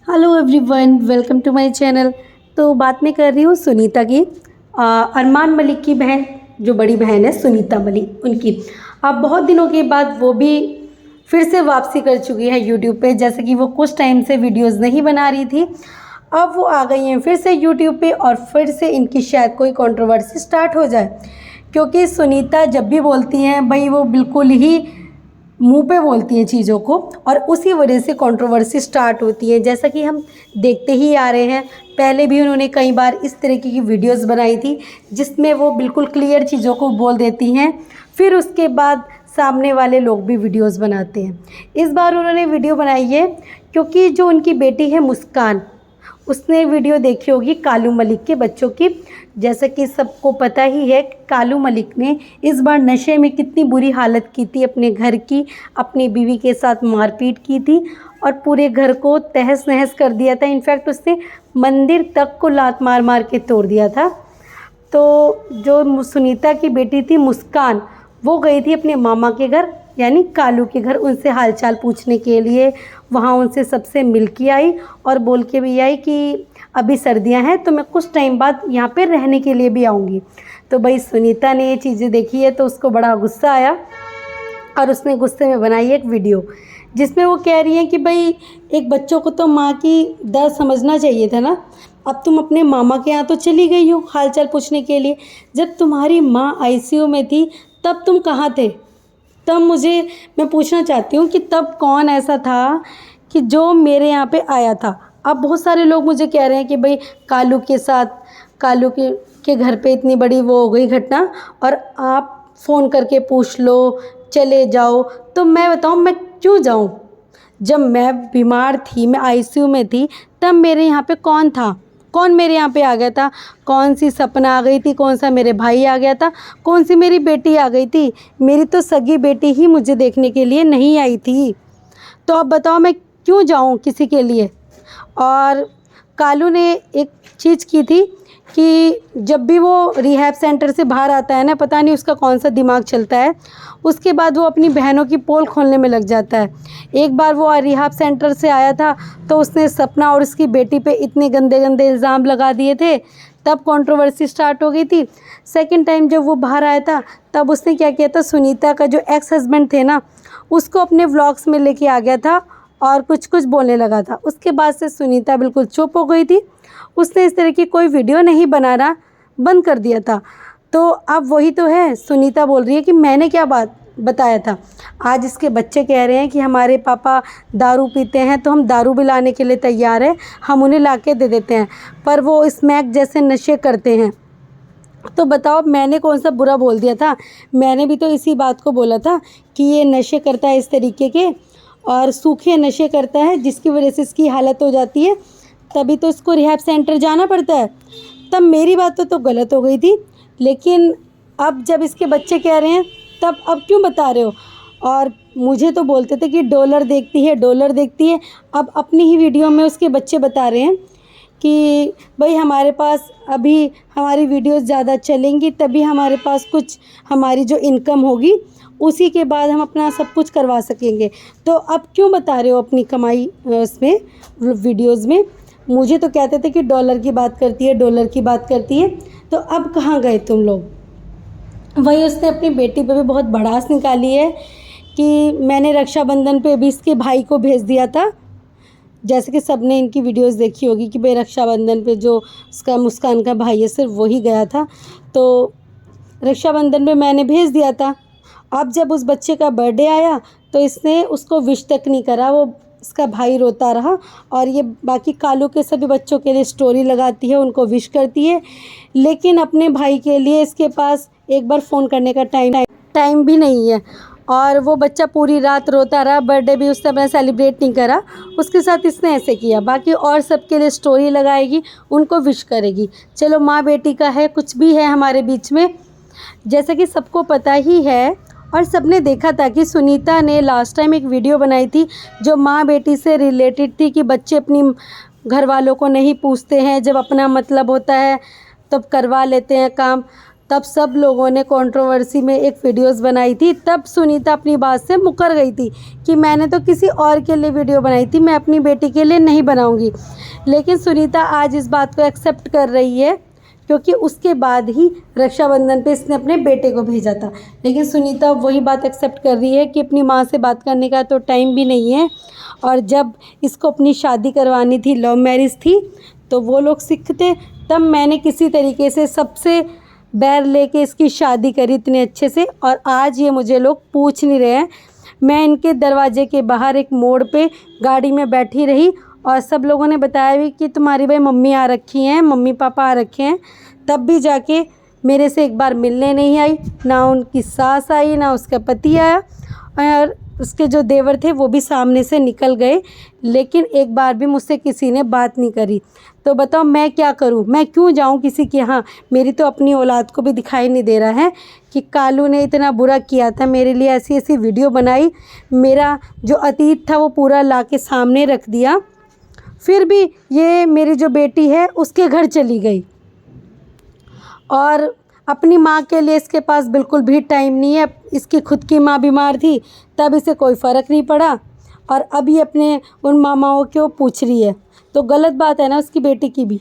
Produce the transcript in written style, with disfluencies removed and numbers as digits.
Hello everyone, welcome to my channel. तो बात मैं कर रही हूँ सुनीता की। अरमान मलिक की बहन, जो बड़ी बहन है सुनीता मलिक, उनकी अब बहुत दिनों के बाद वो भी फिर से वापसी कर चुकी है यूट्यूब पे। जैसे कि वो कुछ टाइम से वीडियोस नहीं बना रही थी, अब वो आ गई हैं फिर से यूट्यूब पे और फिर से इनकी शायद कोई कंट्रोवर्सी स्टार्ट हो जाए। क्योंकि सुनीता जब भी बोलती हैं भाई वो बिल्कुल ही मुंह पे बोलती हैं चीज़ों को, और उसी वजह से कंट्रोवर्सी स्टार्ट होती है। जैसा कि हम देखते ही आ रहे हैं, पहले भी उन्होंने कई बार इस तरीके की वीडियोस बनाई थी जिसमें वो बिल्कुल क्लियर चीज़ों को बोल देती हैं, फिर उसके बाद सामने वाले लोग भी वीडियोस बनाते हैं। इस बार उन्होंने वीडियो बनाई है क्योंकि जो उनकी बेटी है मुस्कान, उसने वीडियो देखी होगी कालू मलिक के बच्चों की। जैसा कि सबको पता ही है, कालू मलिक ने इस बार नशे में कितनी बुरी हालत की थी अपने घर की, अपनी बीवी के साथ मारपीट की थी और पूरे घर को तहस नहस कर दिया था। इनफैक्ट उसने मंदिर तक को लात मार मार के तोड़ दिया था। तो जो सुनीता की बेटी थी मुस्कान, वो गई थी अपने मामा के घर यानी कालू के घर, उनसे हालचाल पूछने के लिए। वहाँ उनसे सबसे मिल के आई और बोल के भी आई कि अभी सर्दियाँ हैं तो मैं कुछ टाइम बाद यहाँ पे रहने के लिए भी आऊँगी। तो भाई सुनीता ने ये चीज़ें देखी है तो उसको बड़ा गुस्सा आया और उसने गुस्से में बनाई एक वीडियो जिसमें वो कह रही है कि भाई एक बच्चों को तो माँ की दर्द समझना चाहिए था ना। अब तुम अपने मामा के यहाँ तो चली गई हो हालचाल पूछने के लिए, जब तुम्हारी माँ आईसीयू में थी तब तुम कहाँ थे? तब मैं पूछना चाहती हूँ कि तब कौन ऐसा था कि जो मेरे यहाँ पे आया था? अब बहुत सारे लोग मुझे कह रहे हैं कि भाई कालू के साथ, कालू के घर पे इतनी बड़ी वो हो गई घटना और आप फ़ोन करके पूछ लो, चले जाओ। तो मैं बताऊँ मैं क्यों जाऊँ? जब मैं बीमार थी, मैं आईसीयू में थी, तब मेरे यहाँ पे कौन था? कौन मेरे यहाँ पे आ गया था? कौन सी सपना आ गई थी? कौन सा मेरे भाई आ गया था? कौन सी मेरी बेटी आ गई थी? मेरी तो सगी बेटी ही मुझे देखने के लिए नहीं आई थी। तो अब बताओ मैं क्यों जाऊँ किसी के लिए? और कालू ने एक चीज़ की थी कि जब भी वो रिहैब सेंटर से बाहर आता है ना, पता नहीं उसका कौन सा दिमाग चलता है, उसके बाद वो अपनी बहनों की पोल खोलने में लग जाता है। एक बार वो रिहैब सेंटर से आया था तो उसने सपना और उसकी बेटी पे इतने गंदे गंदे इल्ज़ाम लगा दिए थे, तब कंट्रोवर्सी स्टार्ट हो गई थी। सेकंड टाइम जब वो बाहर आया था तब उसने क्या किया था, सुनीता का जो एक्स हस्बैंड थे ना, उसको अपने व्लॉग्स में लेके आ गया था और कुछ कुछ बोलने लगा था। उसके बाद से सुनीता बिल्कुल चुप हो गई थी, उसने इस तरह की कोई वीडियो नहीं बनाना बंद कर दिया था। तो अब वही तो है, सुनीता बोल रही है कि मैंने क्या बात बताया था। आज इसके बच्चे कह रहे हैं कि हमारे पापा दारू पीते हैं तो हम दारू भी लाने के लिए तैयार हैं, हम उन्हें ला के दे देते हैं, पर वो स्मैक जैसे नशे करते हैं। तो बताओ मैंने कौन सा बुरा बोल दिया था? मैंने भी तो इसी बात को बोला था कि ये नशे करता है इस तरीके के, और सूखे नशे करता है जिसकी वजह से इसकी हालत हो जाती है, तभी तो इसको रिहैब सेंटर जाना पड़ता है। तब मेरी बात तो गलत हो गई थी, लेकिन अब जब इसके बच्चे कह रहे हैं तब अब क्यों बता रहे हो? और मुझे तो बोलते थे कि डॉलर देखती है, डॉलर देखती है। अब अपनी ही वीडियो में उसके बच्चे बता रहे हैं कि भाई हमारे पास अभी हमारी वीडियोस ज़्यादा चलेंगी तभी हमारे पास कुछ हमारी जो इनकम होगी उसी के बाद हम अपना सब कुछ करवा सकेंगे। तो अब क्यों बता रहे हो अपनी कमाई उसमें वीडियोस में? मुझे तो कहते थे कि डॉलर की बात करती है, डॉलर की बात करती है। तो अब कहाँ गए तुम लोग? वही उसने अपनी बेटी पे भी बहुत भड़ास निकाली है कि मैंने रक्षाबंधन पे भी इसके भाई को भेज दिया था। जैसे कि सबने इनकी वीडियोस देखी होगी कि भाई रक्षाबंधन पे जो उसका मुस्कान का भाई है सिर्फ वही गया था, तो रक्षाबंधन पे मैंने भेज दिया था। अब जब उस बच्चे का बर्थडे आया तो इसने उसको विश तक नहीं करा, वो इसका भाई रोता रहा। और ये बाकी कालू के सभी बच्चों के लिए स्टोरी लगाती है, उनको विश करती है, लेकिन अपने भाई के लिए इसके पास एक बार फ़ोन करने का टाइम भी नहीं है। और वो बच्चा पूरी रात रोता रहा, बर्थडे भी उसने अपना सेलिब्रेट नहीं करा, उसके साथ इसने ऐसे किया। बाकी और सबके लिए स्टोरी लगाएगी, उनको विश करेगी। चलो माँ बेटी का है, कुछ भी है हमारे बीच में। जैसा कि सबको पता ही है और सबने देखा था कि सुनीता ने लास्ट टाइम एक वीडियो बनाई थी जो माँ बेटी से रिलेटेड थी कि बच्चे अपनी घर वालों को नहीं पूछते हैं, जब अपना मतलब होता है तब करवा लेते हैं काम। तब सब लोगों ने कंट्रोवर्सी में एक वीडियोस बनाई थी। तब सुनीता अपनी बात से मुकर गई थी कि मैंने तो किसी और के लिए वीडियो बनाई थी, मैं अपनी बेटी के लिए नहीं बनाऊंगी। लेकिन सुनीता आज इस बात को एक्सेप्ट कर रही है, क्योंकि उसके बाद ही रक्षाबंधन पे इसने अपने बेटे को भेजा था। लेकिन सुनीता वही बात एक्सेप्ट कर रही है कि अपनी माँ से बात करने का तो टाइम भी नहीं है, और जब इसको अपनी शादी करवानी थी, लव मैरिज थी, तो वो लोग सिख थे, तब मैंने किसी तरीके से सबसे बैर लेके इसकी शादी करी इतने अच्छे से, और आज ये मुझे लोग पूछ नहीं रहे हैं। मैं इनके दरवाजे के बाहर एक मोड़ पे गाड़ी में बैठी रही, और सब लोगों ने बताया भी कि तुम्हारी भाई मम्मी आ रखी हैं, मम्मी पापा आ रखे हैं, तब भी जाके मेरे से एक बार मिलने नहीं आई, ना उनकी सास आई, ना उसका पति आया, और उसके जो देवर थे वो भी सामने से निकल गए, लेकिन एक बार भी मुझसे किसी ने बात नहीं करी। तो बताओ मैं क्या करूं, मैं क्यों जाऊं किसी के यहाँ? मेरी तो अपनी औलाद को भी दिखाई नहीं दे रहा है कि कालू ने इतना बुरा किया था मेरे लिए, ऐसी ऐसी वीडियो बनाई, मेरा जो अतीत था वो पूरा ला के सामने रख दिया, फिर भी ये मेरी जो बेटी है उसके घर चली गई, और अपनी माँ के लिए इसके पास बिल्कुल भी टाइम नहीं है। इसकी खुद की माँ बीमार थी, तब इसे कोई फ़र्क नहीं पड़ा, और अब ये अपने उन मामाओं को पूछ रही है, तो गलत बात है ना उसकी बेटी की भी।